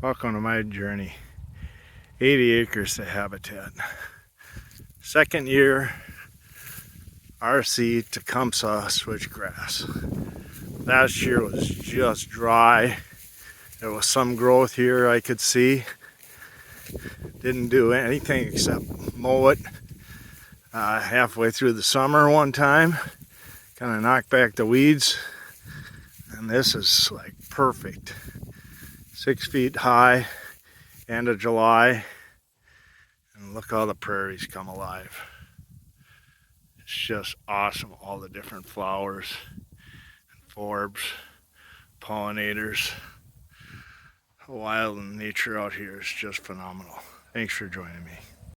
Welcome to my journey. 80 acres to habitat. Second year RC Tecumseh switchgrass. Last year was just dry. There was some growth here I could see. Didn't do anything except mow it halfway through the summer one time. Kind of knock back the weeds. And this is like perfect. 6 feet high, end of July. And look how the prairies come alive. It's just awesome, all the different flowers, forbs, pollinators. The wild nature out here is just phenomenal. Thanks for joining me.